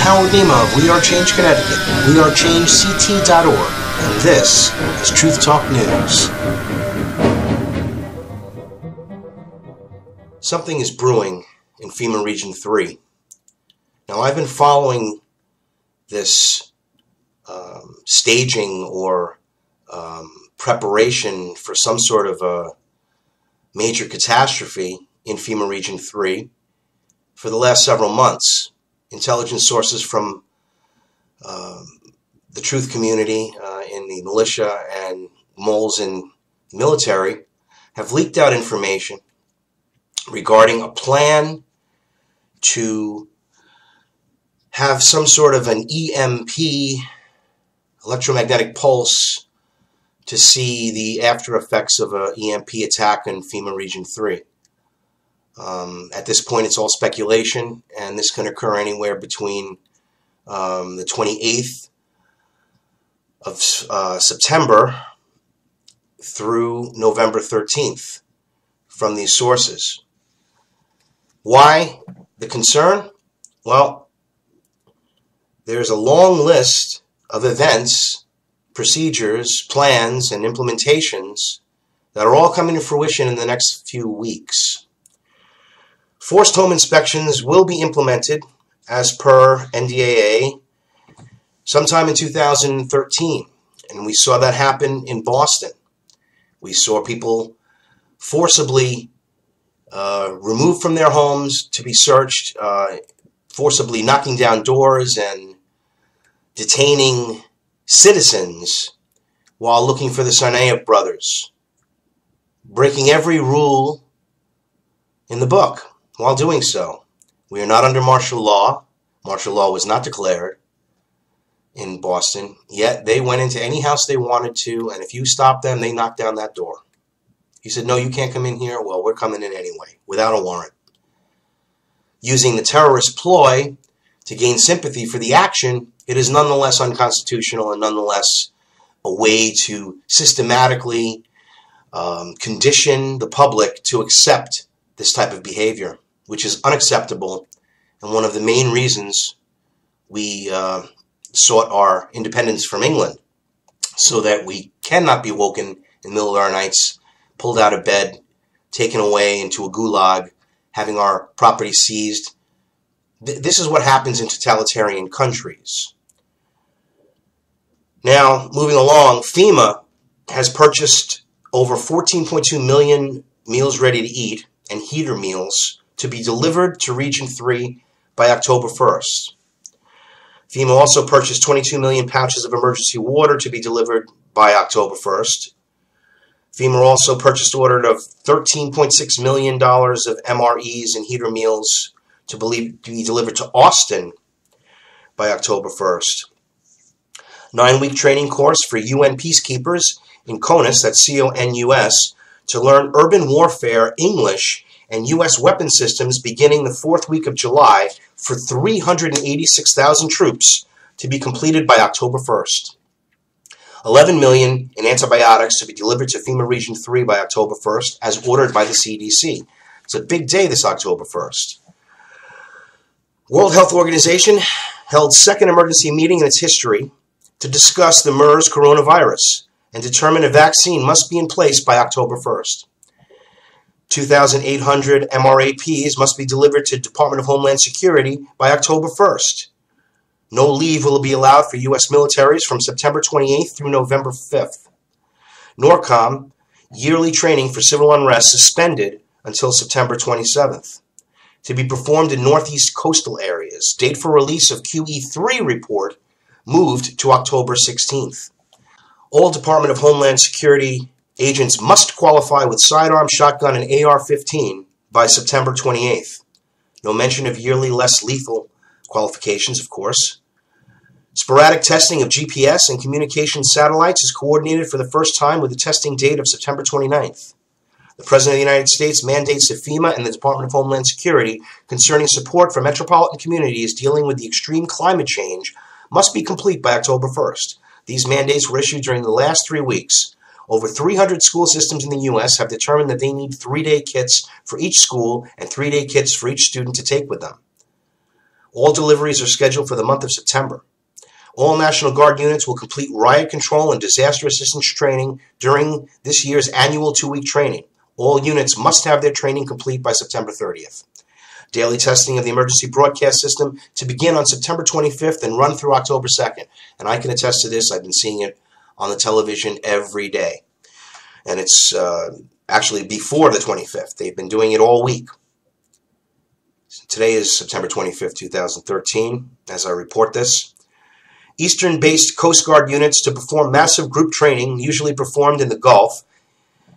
Howard Nema of We Are Change Connecticut, wearechangect.org, and this is Truth Talk News. Something is brewing in Fema Region 3. Now, I've been following this staging or preparation for some sort of a major catastrophe in Fema Region 3 for the last several months. Intelligence sources from the truth community in the militia and moles in the military have leaked out information regarding a plan to have some sort of an EMP, electromagnetic pulse, to see the after effects of an EMP attack in Fema Region 3. At this point, it's all speculation, and this can occur anywhere between the 28th of September through November 13th from these sources. Why the concern? Well, there's a long list of events, procedures, plans, and implementations that are all coming to fruition in the next few weeks. Forced home inspections will be implemented as per NDAA sometime in 2013, and we saw that happen in Boston. We saw people forcibly removed from their homes to be searched, forcibly knocking down doors and detaining citizens while looking for the Tsarnaev brothers, breaking every rule in the book. While doing so, we are not under martial law. Martial law was not declared in Boston, yet they went into any house they wanted to, and if you stopped them, they knocked down that door. You said, no, you can't come in here. Well, we're coming in anyway, without a warrant. Using the terrorist ploy to gain sympathy for the action, it is nonetheless unconstitutional and nonetheless a way to systematically condition the public to accept this type of behavior, which is unacceptable, and one of the main reasons we sought our independence from England, so that we cannot be woken in the middle of our nights, pulled out of bed, taken away into a gulag, having our property seized. This is what happens in totalitarian countries. Now, moving along, FEMA has purchased over 14.2 million meals ready to eat and heater meals to be delivered to Region 3 by October 1st. FEMA also purchased 22 million pouches of emergency water to be delivered by October 1st. FEMA also purchased ordered of $13.6 million of MREs and heater meals to be delivered to Austin by October 1st. 9-week training course for UN peacekeepers in CONUS, that's C-O-N-U-S, to learn urban warfare, English, and U.S. weapon systems beginning the 4th week of July for 386,000 troops to be completed by October 1st. 11 million in antibiotics to be delivered to Fema Region 3 by October 1st, as ordered by the CDC. It's a big day this October 1st. World Health Organization held second emergency meeting in its history to discuss the MERS coronavirus and determine a vaccine must be in place by October 1st. 2,800 MRAPs must be delivered to Department of Homeland Security by October 1st. No leave will be allowed for U.S. militaries from September 28th through November 5th. NORCOM, yearly training for civil unrest suspended until September 27th. To be performed in northeast coastal areas. Date for release of QE3 report moved to October 16th. All Department of Homeland Security agents must qualify with sidearm, shotgun, and AR-15 by September 28th. No mention of yearly less lethal qualifications, of course. Sporadic testing of GPS and communication satellites is coordinated for the first time with a testing date of September 29th. The President of the United States mandates that FEMA and the Department of Homeland Security concerning support for metropolitan communities dealing with the extreme climate change must be complete by October 1st. These mandates were issued during the last 3 weeks. Over 300 school systems in the U.S. have determined that they need 3-day kits for each school and 3-day kits for each student to take with them. All deliveries are scheduled for the month of September. All National Guard units will complete riot control and disaster assistance training during this year's annual 2-week training. All units must have their training complete by September 30th. Daily testing of the emergency broadcast system to begin on September 25th and run through October 2nd. And I can attest to this. I've been seeing it on the television every day. And it's actually before the 25th. They've been doing it all week. Today is September 25th, 2013, as I report this. Eastern-based Coast Guard units to perform massive group training, usually performed in the Gulf,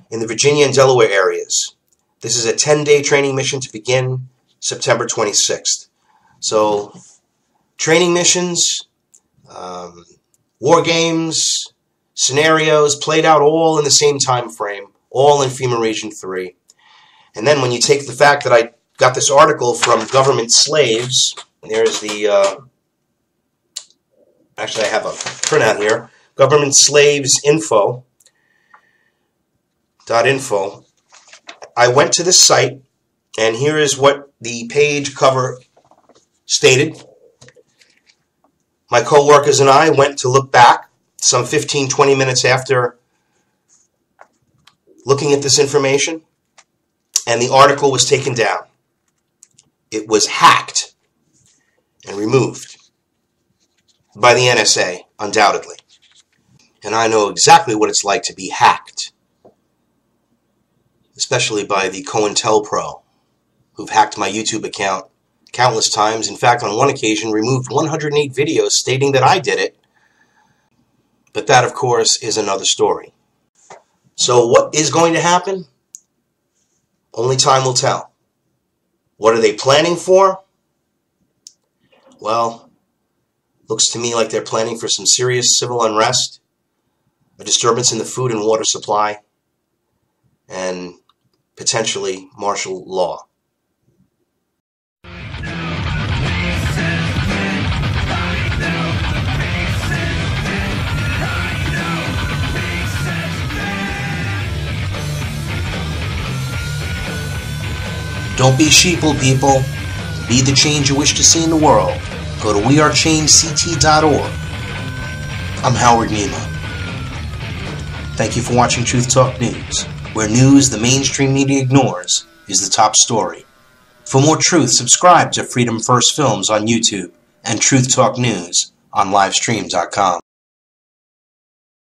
in the Virginia and Delaware areas. This is a 10-day training mission to begin September 26th. So, training missions, war games, scenarios played out all in the same time frame, all in FEMA Region 3. And then when you take the fact that I got this article from Government Slaves, there's the, actually I have a printout here, Government Slaves Info, .info. I went to this site, and here is what the page cover stated. My co-workers and I went to look back some 15-20 minutes after looking at this information, and the article was taken down. It was hacked and removed by the NSA, undoubtedly. And I know exactly what it's like to be hacked, especially by the COINTELPRO, who've hacked my YouTube account countless times. In fact, on one occasion, removed 108 videos stating that I did it. But that, of course, is another story. So what is going to happen? Only time will tell. What are they planning for? Well, looks to me like they're planning for some serious civil unrest, a disturbance in the food and water supply, and potentially martial law. Don't be sheeple, people. Be the change you wish to see in the world. Go to wearechangect.org. I'm Howard Nema. Thank you for watching Truth Talk News, where news the mainstream media ignores is the top story. For more truth, subscribe to Freedom First Films on YouTube and Truth Talk News on livestream.com.